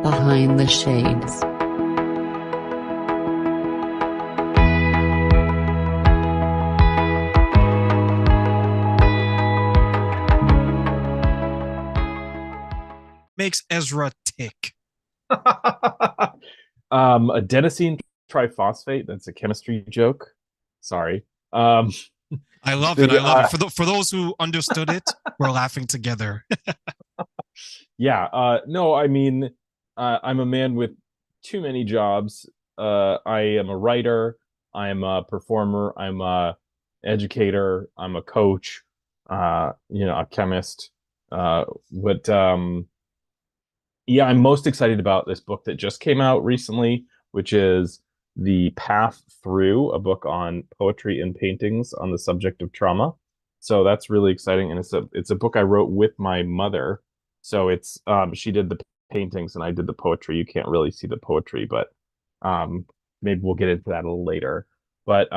Behind the Shades. Makes Ezra tick? Adenosine triphosphate. That's a chemistry joke. Sorry. Um, I love it. I the love it. For those who understood it, we're laughing together. yeah. No, I mean, I'm a man with too many jobs. I am a writer. I'm a performer. I'm a educator. I'm a coach. A chemist. But Yeah, I'm most excited about this book that just came out recently, which is The Path Through, a book on poetry and paintings on the subject of trauma. So that's really exciting, and it's a book I wrote with my mother. So it's she did the paintings and I did the poetry. You can't really see the poetry, but um maybe we'll get into that a little later. But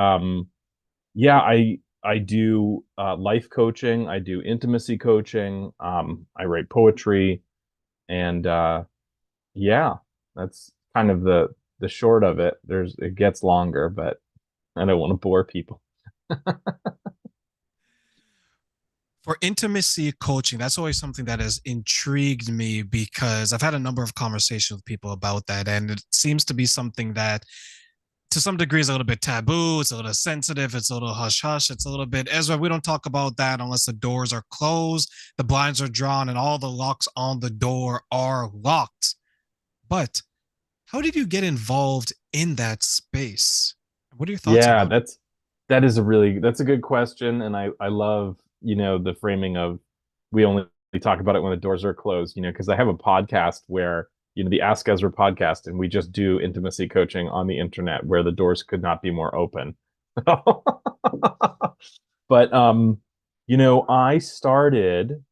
yeah, I do life coaching, I do intimacy coaching, I write poetry, and yeah, that's kind of the short of it. It gets longer, but I don't want to bore people. For intimacy coaching, that's always something that has intrigued me because I've had a number of conversations with people about that. And it seems to be something that, to some degree, is a little bit taboo. It's a little sensitive. It's a little hush hush. It's a little bit, Ezra, we don't talk about that unless the doors are closed, the blinds are drawn, and all the locks on the door are locked. But how did you get involved in that space? What are your thoughts Yeah, about it? that's a good question, and I love, the framing of we only talk about it when the doors are closed, because I have a podcast where, the Ask Ezra podcast, and we just do intimacy coaching on the internet where the doors could not be more open. But I started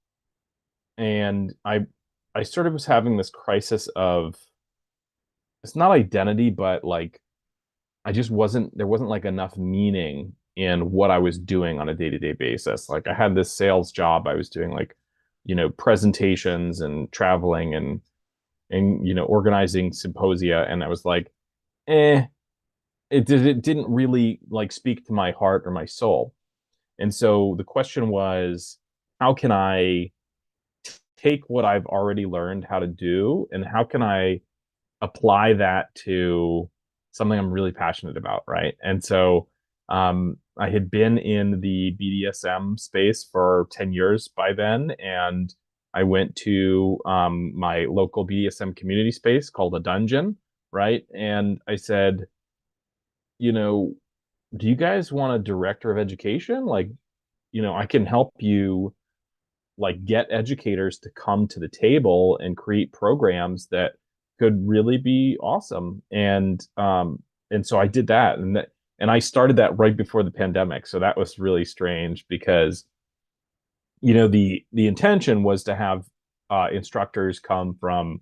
and I sort of was having this crisis of, it's not identity, but like I just wasn't there wasn't like enough meaning in what I was doing on a day-to-day basis. Like I had this sales job, I was doing like, presentations and traveling and organizing symposia, and I was like, eh, it didn't really like speak to my heart or my soul. And so the question was, how can I take what I've already learned how to do, and how can I apply that to something I'm really passionate about, right? And so I had been in the BDSM space for 10 years by then, and I went to my local BDSM community space called a dungeon, right? And I said, you know, do you guys want a director of education? Like, I can help you like get educators to come to the table and create programs that could really be awesome. And so I did that, and I started that right before the pandemic. So that was really strange because the intention was to have instructors come from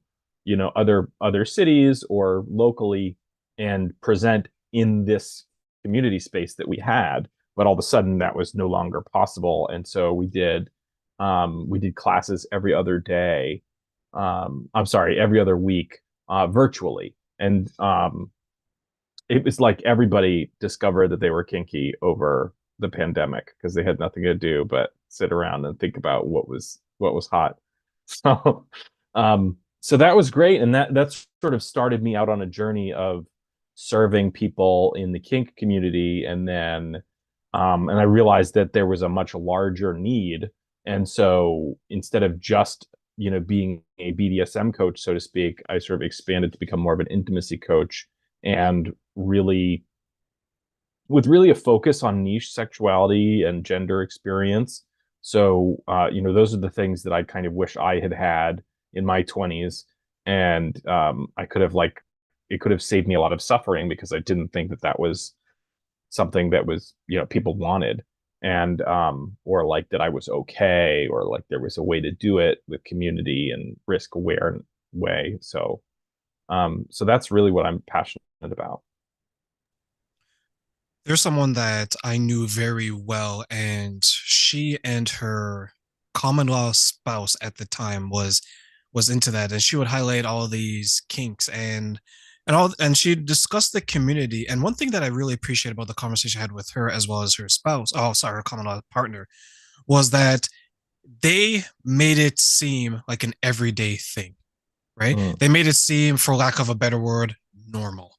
other cities or locally and present in this community space that we had, but all of a sudden that was no longer possible, and so we did classes every other day. I'm sorry, every other week, virtually. And it was like everybody discovered that they were kinky over the pandemic because they had nothing to do but sit around and think about what was hot. So that was great, and that sort of started me out on a journey of serving people in the kink community, and I realized that there was a much larger need, and so instead of just being a BDSM coach, so to speak, I sort of expanded to become more of an intimacy coach, and really a focus on niche sexuality and gender experience. So, those are the things that I kind of wish I had had in my 20s. And it could have saved me a lot of suffering because I didn't think that that was something that was, people wanted. And, or like that I was okay, or like there was a way to do it with community and risk aware way. So that's really what I'm passionate about. There's someone that I knew very well, and she and her common law spouse at the time was was into that, and she would highlight all of these kinks and she discussed the community. And one thing that I really appreciate about the conversation I had with her as well as her spouse, oh sorry, her common law partner, was that they made it seem like an everyday thing, right? Mm. They made it seem, for lack of a better word, normal,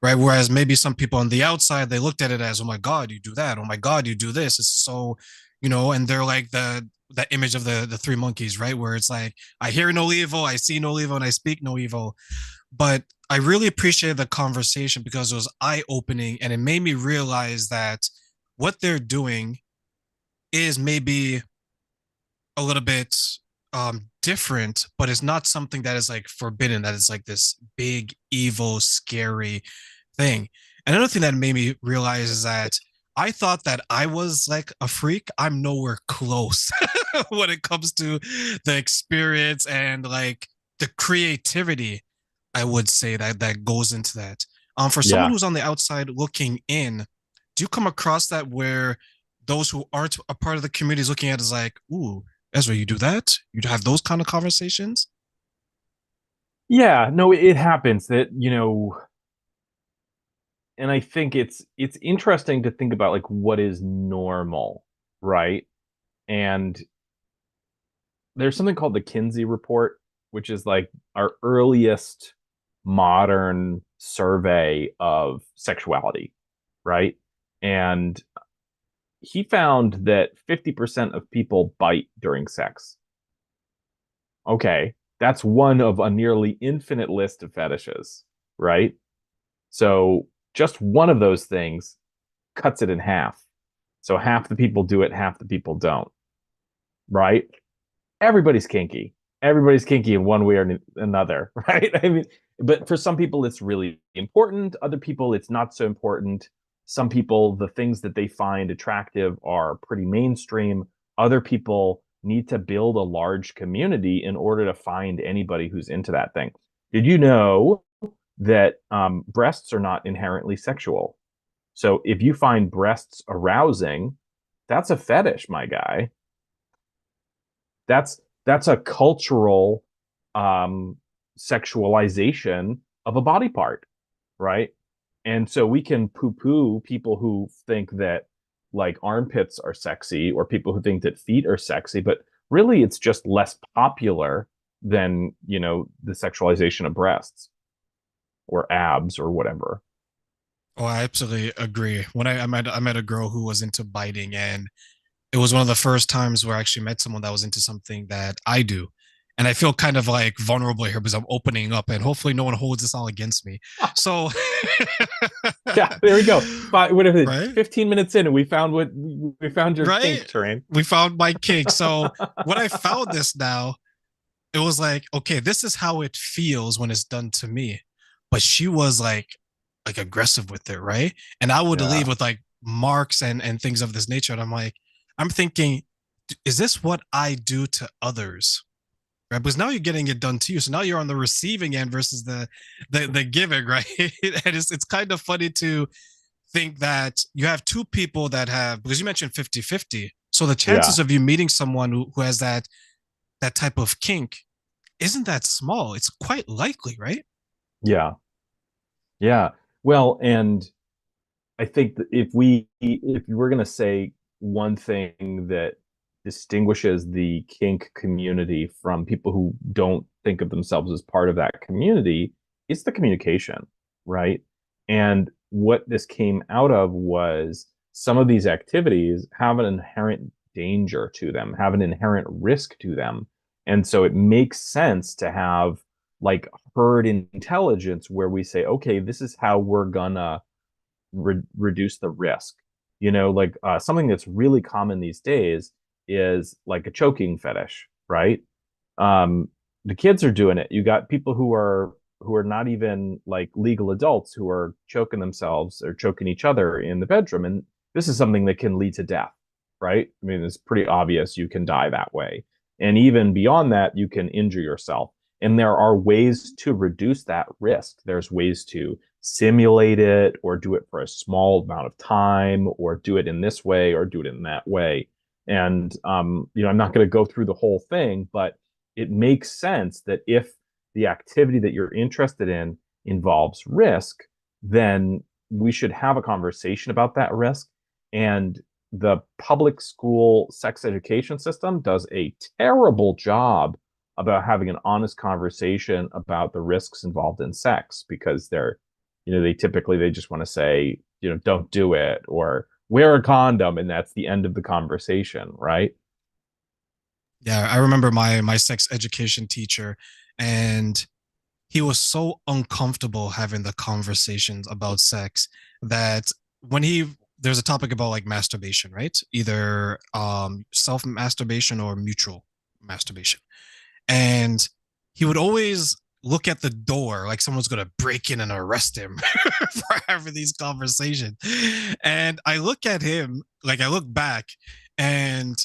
right? Whereas maybe some people on the outside, they looked at it as, oh my God, you do that. Oh my God, you do this. It's so, and they're like that image of the three monkeys, right? Where it's like, I hear no evil, I see no evil, and I speak no evil. But I really appreciated the conversation because it was eye opening and it made me realize that what they're doing is maybe a little bit different, but it's not something that is like forbidden, that is like this big, evil, scary thing. Another thing that made me realize is that I thought that I was like a freak. I'm nowhere close when it comes to the experience and like the creativity, I would say that goes into that. For someone Yeah. who's on the outside looking in, do you come across that where those who aren't a part of the community is looking at it as like, ooh, Ezra, you do that? You have those kind of conversations? Yeah, no, it happens that, and I think it's interesting to think about like what is normal, right? And there's something called the Kinsey report, which is like our earliest modern survey of sexuality, right? And he found that 50% of people bite during sex. Okay, that's one of a nearly infinite list of fetishes, right? So just one of those things cuts it in half. So half the people do it, half the people don't, right? Everybody's kinky. Everybody's kinky in one way or another, right? I mean, but for some people, it's really important. Other people, it's not so important. Some people, the things that they find attractive are pretty mainstream. Other people need to build a large community in order to find anybody who's into that thing. Did you know that breasts are not inherently sexual? So if you find breasts arousing, that's a fetish, my guy. That's a cultural um, sexualization of a body part, right? And so we can poo-poo people who think that like armpits are sexy or people who think that feet are sexy, but really it's just less popular than, the sexualization of breasts or abs or whatever. Oh, I absolutely agree. When I met a girl who was into biting, and it was one of the first times where I actually met someone that was into something that I do. And I feel kind of like vulnerable here because I'm opening up and hopefully no one holds this all against me. So Yeah, there we go. What if it right? 15 minutes in and we found your Right? kink terrain. We found my kink. So when I found this now, it was like, okay, this is how it feels when it's done to me. But she was like aggressive with it, right? And I would leave Yeah. with like marks and things of this nature. And I'm like, I'm thinking, is this what I do to others? Right. Because now you're getting it done to you. So now you're on the receiving end versus the giving, right? And it's kind of funny to think that you have two people that have, because you mentioned 50-50. So the Yeah. chances of you meeting someone who has that type of kink isn't that small. It's quite likely, right? Yeah. Yeah. Well, and I think that if you were going to say one thing that distinguishes the kink community from people who don't think of themselves as part of that community, it's the communication, right? And what this came out of was some of these activities have an inherent danger to them, have an inherent risk to them. And so it makes sense to have like herd intelligence where we say, okay, this is how we're gonna reduce the risk. Like something that's really common these days is like a choking fetish, right? Um, the kids are doing it. You got people who are not even like legal adults who are choking themselves or choking each other in the bedroom, and this is something that can lead to death, right? I mean, it's pretty obvious you can die that way, and even beyond that, you can injure yourself. And there are ways to reduce that risk. There's ways to simulate it or do it for a small amount of time or do it in this way or do it in that way. And I'm not going to go through the whole thing, but it makes sense that if the activity that you're interested in involves risk, then we should have a conversation about that risk. And the public school sex education system does a terrible job about having an honest conversation about the risks involved in sex, because they typically they just want to say, don't do it, or wear a condom, and that's the end of the conversation, right? Yeah, I remember my sex education teacher, and he was so uncomfortable having the conversations about sex that when he there's a topic about like masturbation, right? Either self masturbation or mutual masturbation. And he would always look at the door like someone's going to break in and arrest him for having these conversations. And I look at him, like I look back, and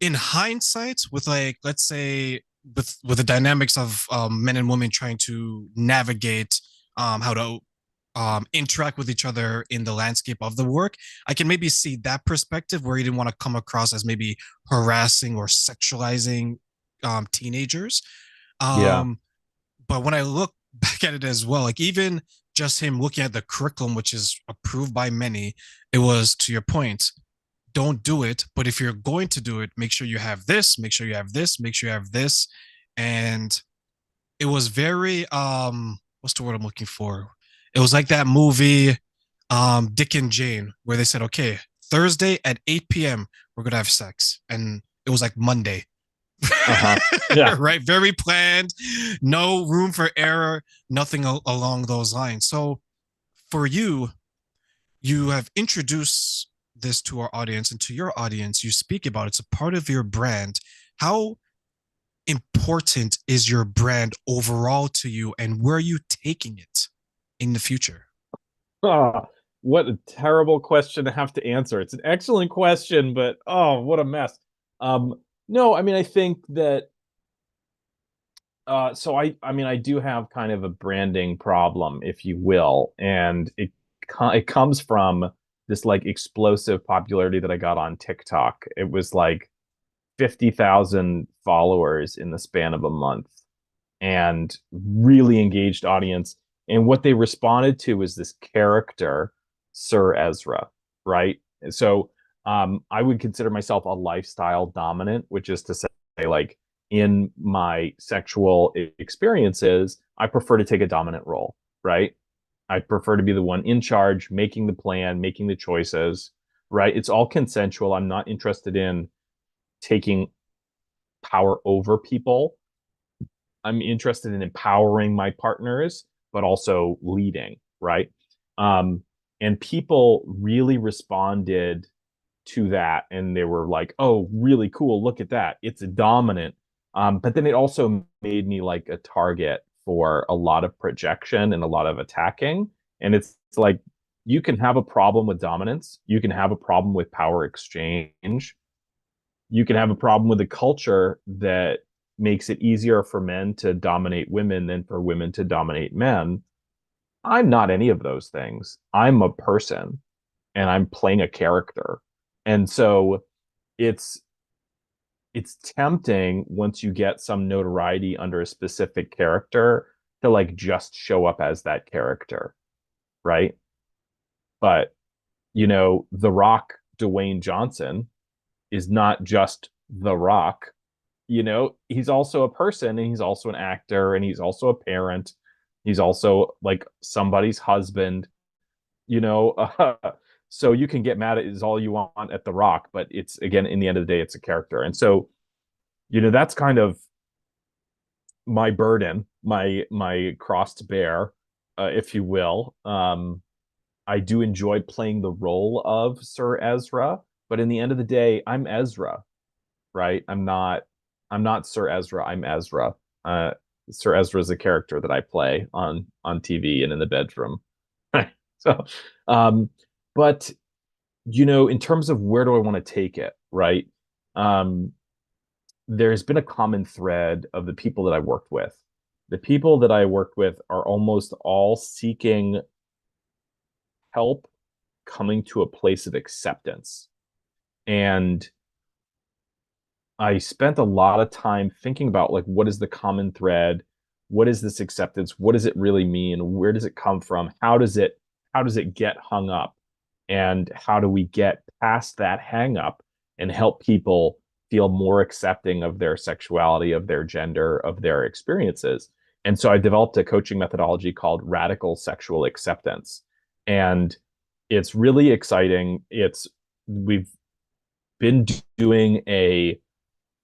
in hindsight, with like let's say with the dynamics of men and women trying to navigate how to interact with each other in the landscape of the work, I can maybe see that perspective where he didn't want to come across as maybe harassing or sexualizing teenagers. Yeah. Um, but when I look back at it as well, like even just him looking at the curriculum, which is approved by many, it was to your point, don't do it. But if you're going to do it, make sure you have this, make sure you have this, make sure you have this. And it was very what's the word I'm looking for? It was like that movie Dick and Jane, where they said, okay, Thursday at 8 p.m. we're gonna have sex. And it was like Monday. Uh-huh. Yeah. Right? Very planned, no room for error, nothing along those lines. So for you, you have introduced this to our audience, and to your audience you speak about it. It's a part of your brand. How important is your brand overall to you, and where are you taking it in the future? Ah, what a terrible question to have to answer. It's an excellent question, but oh, what a mess. No, I mean, I think that so I mean, I do have kind of a branding problem, if you will, and it comes from this like explosive popularity that I got on TikTok. It was like 50,000 followers in the span of a month, and really engaged audience. And what they responded to was this character, Sir Ezra, right? So I would consider myself a lifestyle dominant, which is to say, like, in my sexual experiences, I prefer to take a dominant role, right? I prefer to be the one in charge, making the plan, making the choices, right? It's all consensual. I'm not interested in taking power over people. I'm interested in empowering my partners, but also leading, right? Um, and people really responded to that, and they were like, "Oh, really cool! Look at that! It's a dominant." But then it also made me like a target for a lot of projection and a lot of attacking. And it's like you can have a problem with dominance, you can have a problem with power exchange, you can have a problem with a culture that makes it easier for men to dominate women than for women to dominate men. I'm not any of those things. I'm a person, and I'm playing a character. And so it's it's tempting once you get some notoriety under a specific character to like just show up as that character, right? But The Rock, Dwayne Johnson, is not just The Rock. He's also a person, and he's also an actor, and he's also a parent. He's also like somebody's husband, you know. So you can get mad at is all you want at The Rock, but it's, again, in the end of the day, it's a character. And so, that's kind of my burden, my cross to bear, if you will. I do enjoy playing the role of Sir Ezra, but in the end of the day, I'm Ezra, right? I'm not Sir Ezra. I'm Ezra. Uh, Sir Ezra is a character that I play on TV and in the bedroom. So, um, but in terms of where do I want to take it, right? Um, there's been a common thread of the people that I worked with. The people that I worked with are almost all seeking help coming to a place of acceptance. And I spent a lot of time thinking about like what is the common thread? What is this acceptance? What does it really mean? Where does it come from? How does it get hung up? And how do we get past that hang up and help people feel more accepting of their sexuality, of their gender, of their experiences? And so I developed a coaching methodology called radical sexual acceptance. And it's really exciting. We've been doing a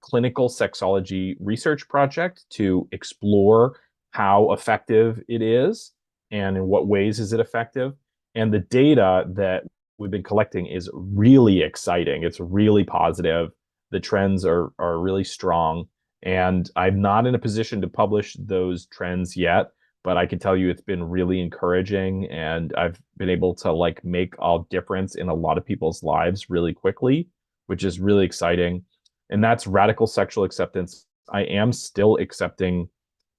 clinical sexology research project to explore how effective it is and in what ways is it effective. And the data that we've been collecting is really exciting. It's really positive. The trends are really strong. And I'm not in a position to publish those trends yet, but I can tell you it's been really encouraging and I've been able to like make a difference in a lot of people's lives really quickly, which is really exciting. And that's radical sexual acceptance. I am still accepting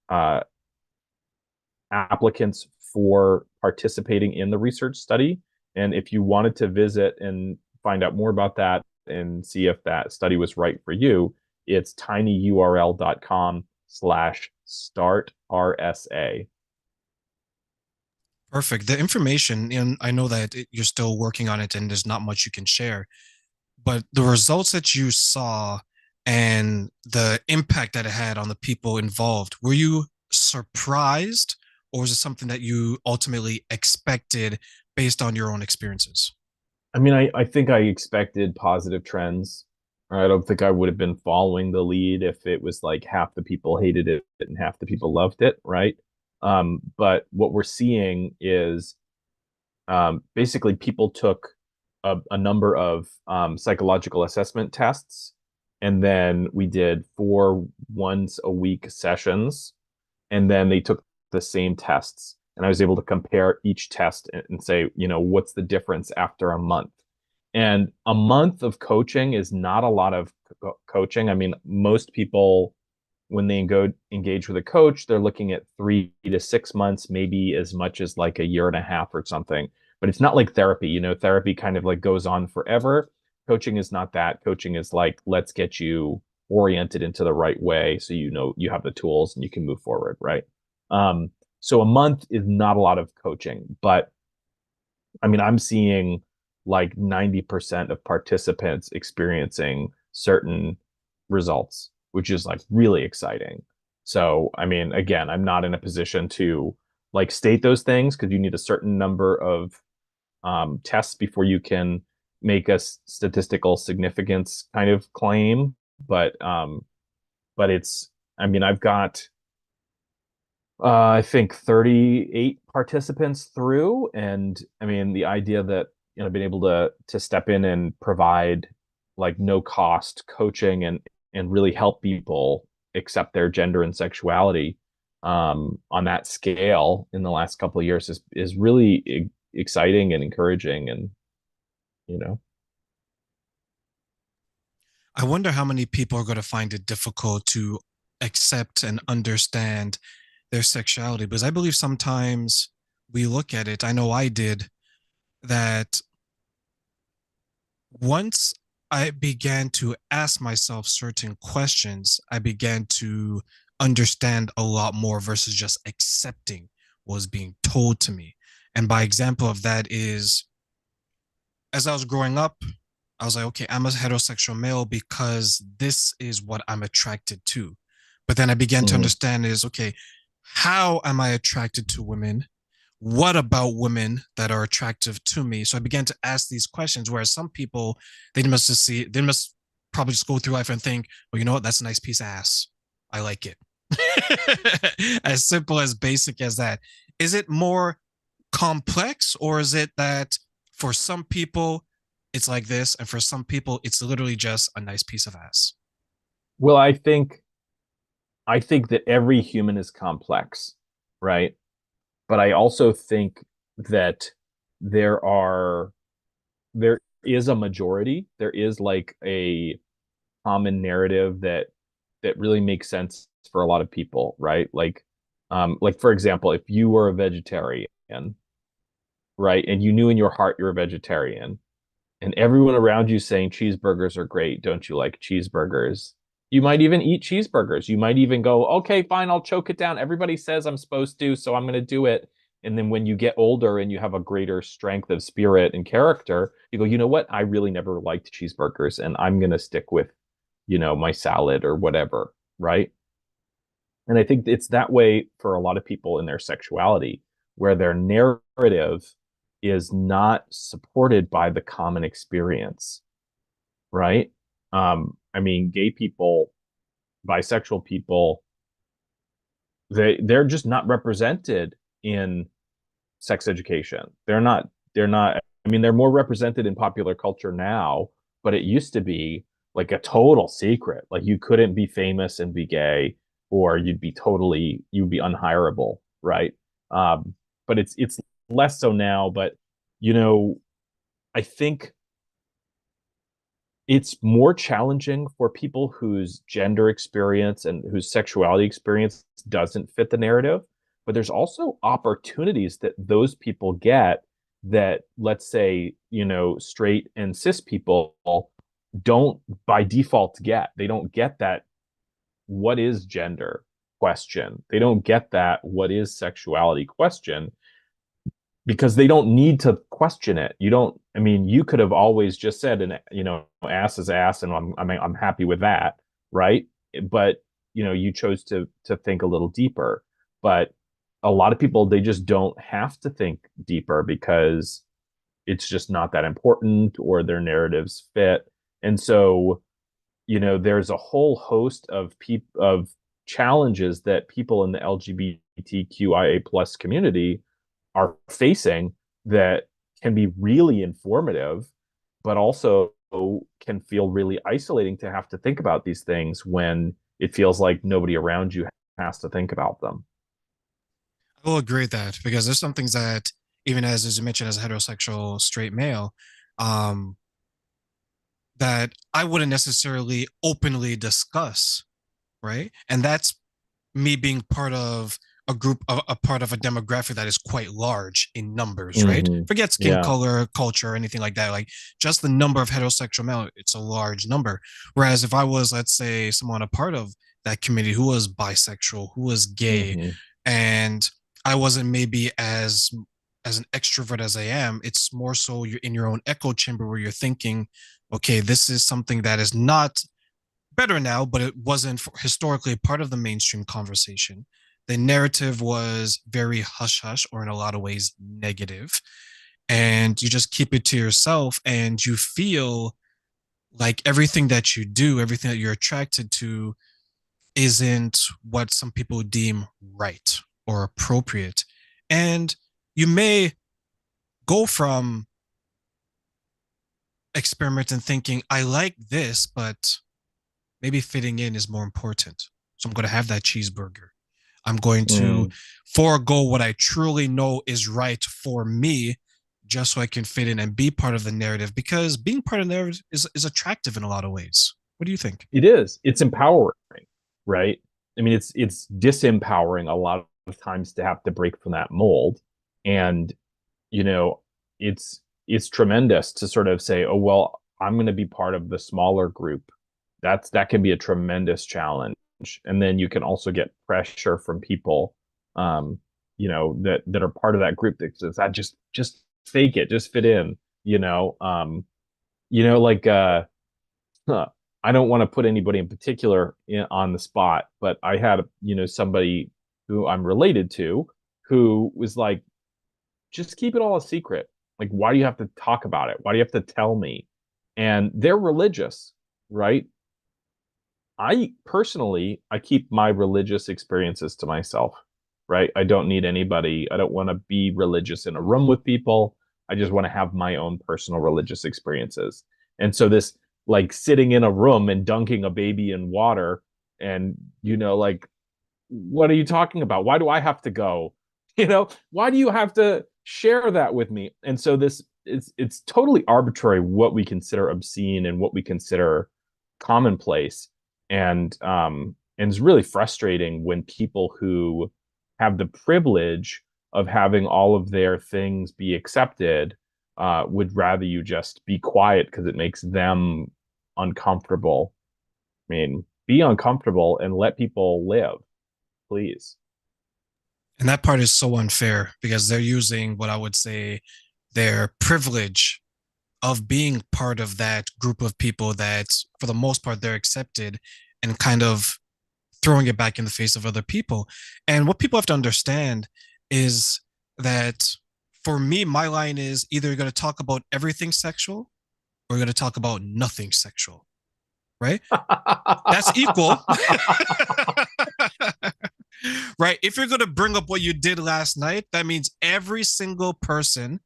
uh, applicants for participating in the research study. And if you wanted to visit and find out more about that and see if that study was right for you, it's tinyurl.com/start RSA. Perfect. The information, and I know that you're still working on it and there's not much you can share, but the results that you saw and the impact that it had on the people involved, were you surprised or was it something that you ultimately expected based on your own experiences? I mean, I think I expected positive trends. I don't think I would have been following the lead if it was like half the people hated it and half the people loved it, right? But what we're seeing is basically people took a number of psychological assessment tests, and then we did 4 once-a-week sessions, and then they took the same tests. And I was able to compare each test and say, what's the difference after a month? And a month of coaching is not a lot of coaching. I mean, most people, when they go engage with a coach, they're looking at 3 to 6 months, maybe as much as like a year and a half or something. But it's not like therapy. Therapy kind of like goes on forever. Coaching is not that. Coaching is like, let's get you oriented into the right way so you have the tools and you can move forward, right? So a month is not a lot of coaching, but I mean, I'm seeing like 90% of participants experiencing certain results, which is like really exciting. So, I mean, again, I'm not in a position to like state those things because you need a certain number of tests before you can make a statistical significance kind of claim. But it's, I mean, I've got I think 38 participants through, and I mean the idea that being able to step in and provide like no cost coaching and really help people accept their gender and sexuality on that scale in the last couple of years is really exciting and encouraging, and you know. I wonder how many people are going to find it difficult to accept and understand their sexuality because I believe sometimes we look at it, I know I did, that once I began to ask myself certain questions, I began to understand a lot more versus just accepting what was being told to me. And by example of that is as I was growing up, I was like, okay, I'm a heterosexual male because this is what I'm attracted to. But then I began to Mhm. understand is okay, how am I attracted to women? What about women that are attractive to me? So I began to ask these questions. Whereas some people, they must probably just go through life and think, well, you know what? That's a nice piece of ass. I like it. As simple as basic as that. Is it more complex or is it that for some people it's like this and for some people it's literally just a nice piece of ass? Well, I think that every human is complex, right? But I also think that there are there is a majority. There is like a common narrative that really makes sense for a lot of people, right? Like for example, if you were a vegetarian, right, and you knew in your heart you're a vegetarian, and everyone around you saying cheeseburgers are great, don't you like cheeseburgers? You might even eat cheeseburgers. You might even go, okay, fine, I'll choke it down. Everybody says I'm supposed to, so I'm going to do it. And then when you get older and you have a greater strength of spirit and character, you go, you know what? I really never liked cheeseburgers and I'm going to stick with, my salad or whatever. Right. And I think it's that way for a lot of people in their sexuality, where their narrative is not supported by the common experience. Right. I mean, gay people, bisexual people, they're just not represented in sex education. They're not I mean, they're more represented in popular culture now, but it used to be like a total secret. Like you couldn't be famous and be gay, or you'd be unhireable, right? Um, but it's less so now, but you know, I think it's more challenging for people whose gender experience and whose sexuality experience doesn't fit the narrative. But there's also opportunities that those people get that, let's say, straight and cis people don't by default get. They don't get that what is gender question. They don't get that what is sexuality question because they don't need to question it. You don't. I mean, you could have always just said, and ass is ass, and I'm happy with that, right? But you chose to think a little deeper. But a lot of people, they just don't have to think deeper because it's just not that important, or their narratives fit. And so, there's a whole host of challenges that people in the LGBTQIA plus community are facing that can be really informative, but also can feel really isolating to have to think about these things when it feels like nobody around you has to think about them. I will agree with that because there's some things that, even as you mentioned, as a heterosexual straight male, um, that I wouldn't necessarily openly discuss, right? And that's me being part of a part of a demographic that is quite large in numbers, right? Mm-hmm. Forget skin Yeah. color, culture, or anything like that. Like just the number of heterosexual male, it's a large number. Whereas if I was, let's say, someone a part of that community who was bisexual, who was gay, Mm-hmm. and I wasn't maybe as an extrovert as I am, it's more so you're in your own echo chamber where you're thinking, okay, this is something that is not better now, but it wasn't historically part of the mainstream conversation. The narrative was very hush hush, or in a lot of ways negative, and you just keep it to yourself, and you feel like everything that you do, everything that you're attracted to, isn't what some people deem right or appropriate. And you may go from experiment and thinking, I like this, but maybe fitting in is more important. So I'm going to have that cheeseburger. I'm going to Mm. forego what I truly know is right for me just so I can fit in and be part of the narrative, because being part of the narrative is attractive in a lot of ways. What do you think? It is. It's empowering, right? I mean, it's disempowering a lot of times to have to break from that mold. And, you know, it's tremendous to sort of say, oh, well, I'm going to be part of the smaller group. That can be a tremendous challenge. And then you can also get pressure from people, that are part of that group that says, I just fake it, just fit in, like huh, I don't want to put anybody in particular on the spot, but I had, somebody who I'm related to who was like, just keep it all a secret. Like, why do you have to talk about it? Why do you have to tell me? And they're religious, right? I keep my religious experiences to myself, right? I don't need anybody. I don't want to be religious in a room with people. I just want to have my own personal religious experiences. And so this, like, sitting in a room and dunking a baby in water and, like, what are you talking about? Why do I have to go? Why do you have to share that with me? And so this it's totally arbitrary what we consider obscene and what we consider commonplace. And it's really frustrating when people who have the privilege of having all of their things be accepted would rather you just be quiet because it makes them uncomfortable. I mean, be uncomfortable and let people live, please. And that part is so unfair because they're using what I would say their privilege of being part of that group of people that, for the most part, they're accepted and kind of throwing it back in the face of other people. And what people have to understand is that for me, my line is either you're going to talk about everything sexual or you're going to talk about nothing sexual, right? That's equal. Right? If you're going to bring up what you did last night, that means every single person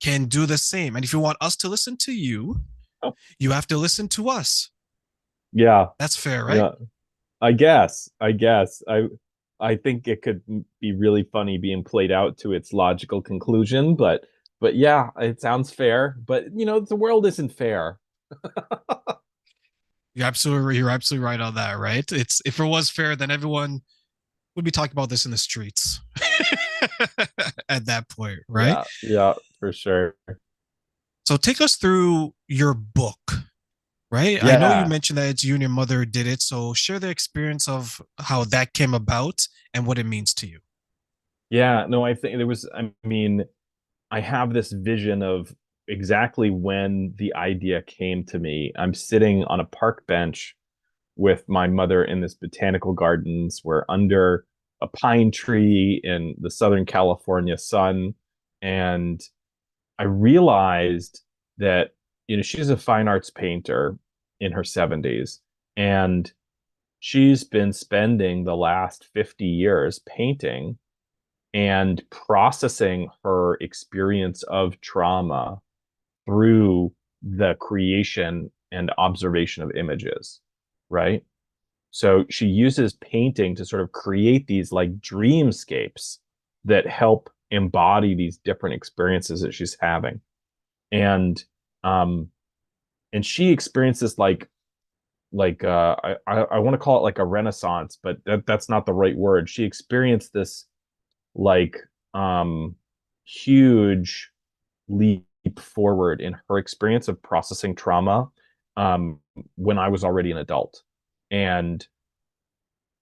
can do the same. And if you want us to listen to you, you have to listen to us. Yeah, That's fair, right? yeah. I think it could be really funny being played out to its logical conclusion, but yeah, it sounds fair. But the world isn't fair. You're absolutely right on that, right? It's if it was fair, then everyone would be talking about this in the streets at that point, right? Yeah, yeah, for sure. So take us through your book, right? I know you Yeah, mentioned that it's you and your mother did it, so share the experience of how that came about and what it means to you. yeah. No, I think there was. I mean, I have this vision of exactly when the idea came to me. I'm sitting on a park bench with my mother in this botanical gardens. We're under a pine tree in the Southern California sun. And I realized that, she's a fine arts painter in her 70s. And she's been spending the last 50 years painting and processing her experience of trauma through the creation and observation of images, right? So she uses painting to sort of create these like dreamscapes that help embody these different experiences that she's having. And um and she experiences I want to call it like a renaissance, but that's not the right word. She experienced this like huge leap forward in her experience of processing trauma um when I was already an adult. And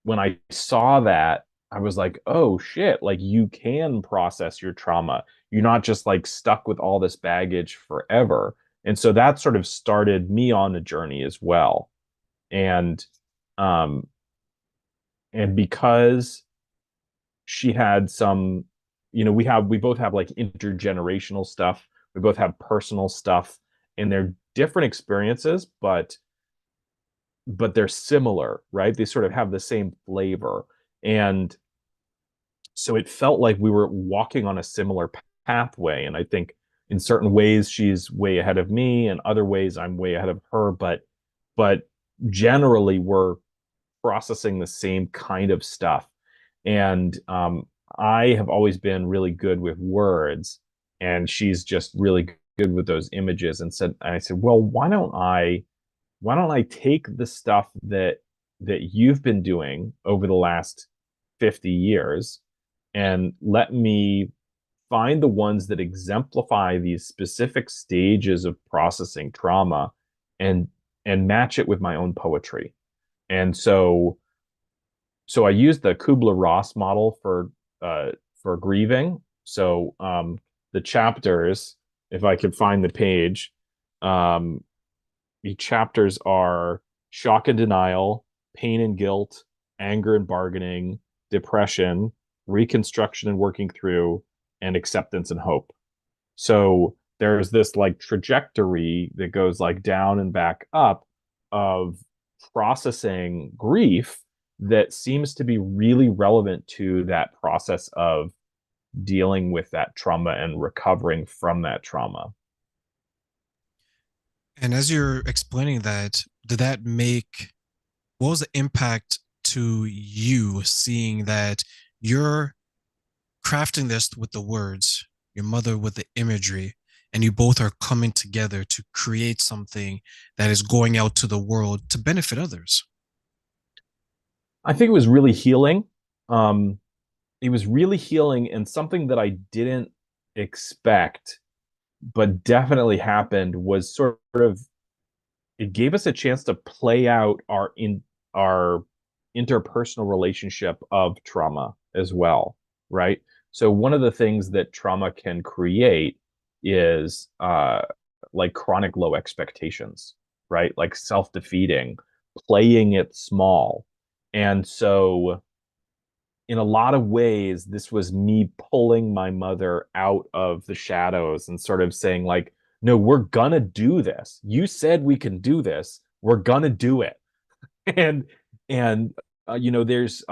when I saw that, I was like, oh shit, like you can process your trauma. You're not just like stuck with all this baggage forever. And so that sort of started me on a journey as well. And um and because she had some, we both have like intergenerational stuff. We both have personal stuff, and they're different experiences, but they're similar, right? They sort of have the same flavor. And so it felt like we were walking on a similar pathway. And I think in certain ways she's way ahead of me, and other ways I'm way ahead of her. But generally we're processing the same kind of stuff. And I have always been really good with words, and she's just really good with those images. And I said, well, why don't I take the stuff that you've been doing over the last 50 years and let me find the ones that exemplify these specific stages of processing trauma and match it with my own poetry. And so I used the Kubler-Ross model for grieving. So the chapters, if I could find the page, um, the chapters are shock and denial, pain and guilt, anger and bargaining, depression, reconstruction and working through, and acceptance and hope. So there's this like trajectory that goes like down and back up of processing grief that seems to be really relevant to that process of dealing with that trauma and recovering from that trauma. And as you're explaining that, did that make what was the impact to you seeing that you're crafting this with the words, your mother with the imagery, and you both are coming together to create something that is going out to the world to benefit others? I think it was really healing. Um, it was really healing and something that I didn't expect, but definitely happened was sort of it gave us a chance to play out our interpersonal relationship of trauma as well, right? So one of the things that trauma can create is like chronic low expectations, right? Like self-defeating, playing it small. And so in a lot of ways, this was me pulling my mother out of the shadows and sort of saying, like, no, we're gonna do this. You said we can do this. We're gonna do it. And and you know, there's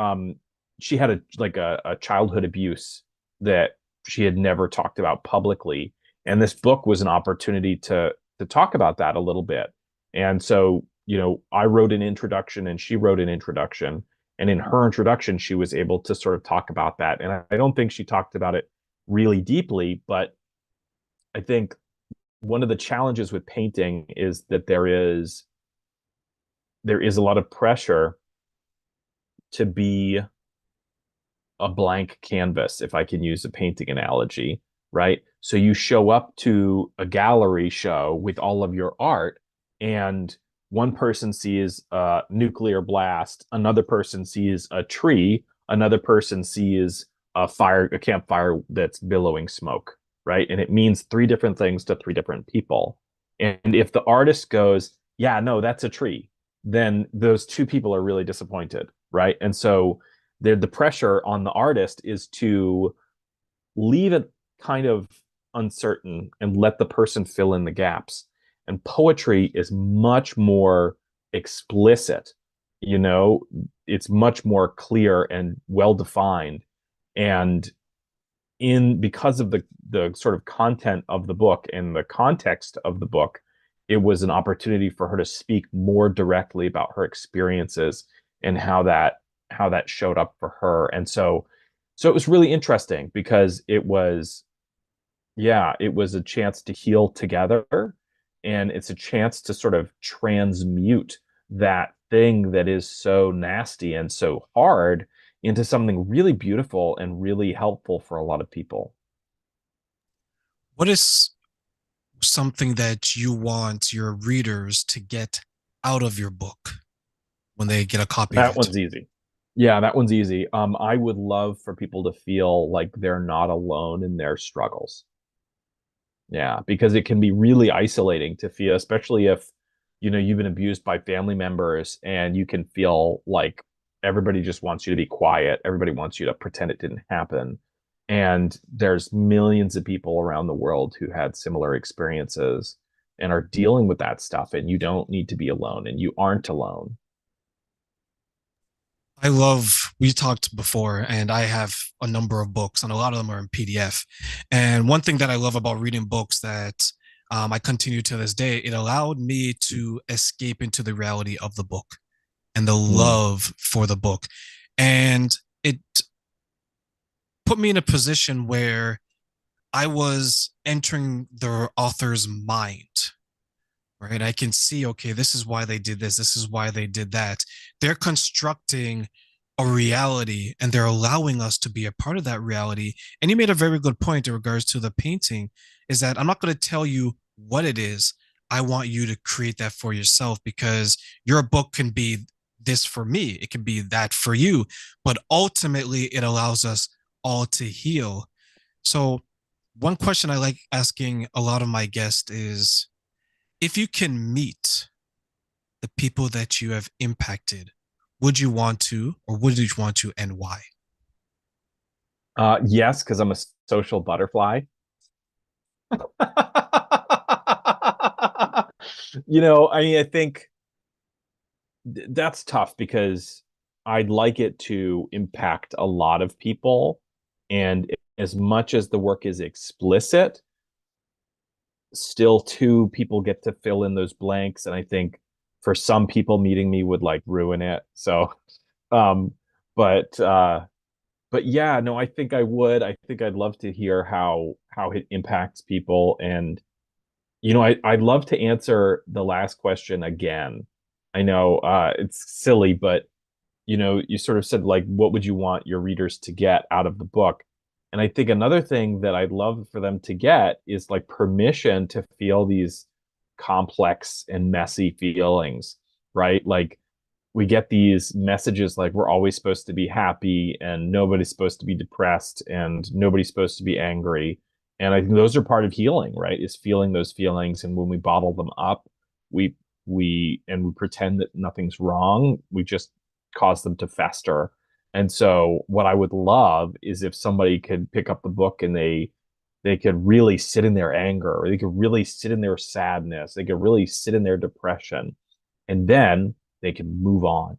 she had a childhood abuse that she had never talked about publicly. And this book was an opportunity to talk about that a little bit. And so, you know, I wrote an introduction and she wrote an introduction. And in her introduction, she was able to sort of talk about that. And I don't think she talked about it really deeply, but I think one of the challenges with painting is that there is a lot of pressure to be a blank canvas, if I can use a painting analogy, right? So you show up to a gallery show with all of your art, and one person sees a nuclear blast, another person sees a tree, another person sees a campfire that's billowing smoke, right? And it means three different things to three different people. And if the artist goes, yeah, no, that's a tree, then those two people are really disappointed, right? And so the pressure on the artist is to leave it kind of uncertain and let the person fill in the gaps. And poetry is much more explicit, you know, it's much more clear and well defined. And in because of the sort of content of the book and the context of the book, it was an opportunity for her to speak more directly about her experiences and how that showed up for her. And so it was really interesting because it was, yeah, it was a chance to heal together, and it's a chance to sort of transmute that thing that is so nasty and so hard into something really beautiful and really helpful for a lot of people. What is something that you want your readers to get out of your book when they get a copy of That it? one's easy. Yeah, that one's easy. I would love for people to feel like they're not alone in their struggles. Yeah, because it can be really isolating to feel, especially if, you know, you've been abused by family members and you can feel like everybody just wants you to be quiet. Everybody wants you to pretend it didn't happen. And there's millions of people around the world who had similar experiences and are dealing with that stuff. And you don't need to be alone, and you aren't alone. I love, we talked before, and I have a number of books, and a lot of them are in PDF. And one thing that I love about reading books that I continue to this day, it allowed me to escape into the reality of the book and the Mm. love for the book. And it put me in a position where I was entering the author's mind, right? I can see, okay, this is why they did this. This is why they did that. They're constructing a reality and they're allowing us to be a part of that reality. And you made a very good point in regards to the painting is that I'm not going to tell you what it is. I want you to create that for yourself because your book can be this for me. It can be that for you. But ultimately, it allows us all to heal. So, one question I like asking a lot of my guests is if you can meet the people that you have impacted, would you want to, or would you want to, and why? Yes, because I'm a social butterfly. You know, I mean, I think that's tough because I'd like it to impact a lot of people. And as much as the work is explicit, still two people get to fill in those blanks. And I think for some people, meeting me would like ruin it. So, um, but but yeah, no, I think I would. I think I'd love to hear how it impacts people. And you know, I'd love to answer the last question again. I know it's silly, but you know, you sort of said like, what would you want your readers to get out of the book? And I think another thing that I'd love for them to get is like permission to feel these complex and messy feelings, right? Like we get these messages like we're always supposed to be happy and nobody's supposed to be depressed and nobody's supposed to be angry. And I think those are part of healing, right? Is feeling those feelings. And when we bottle them up, we we pretend that nothing's wrong. We just cause them to fester. And so what I would love is if somebody could pick up the book and they could really sit in their anger, or they could really sit in their sadness, they could really sit in their depression, and then they can move on.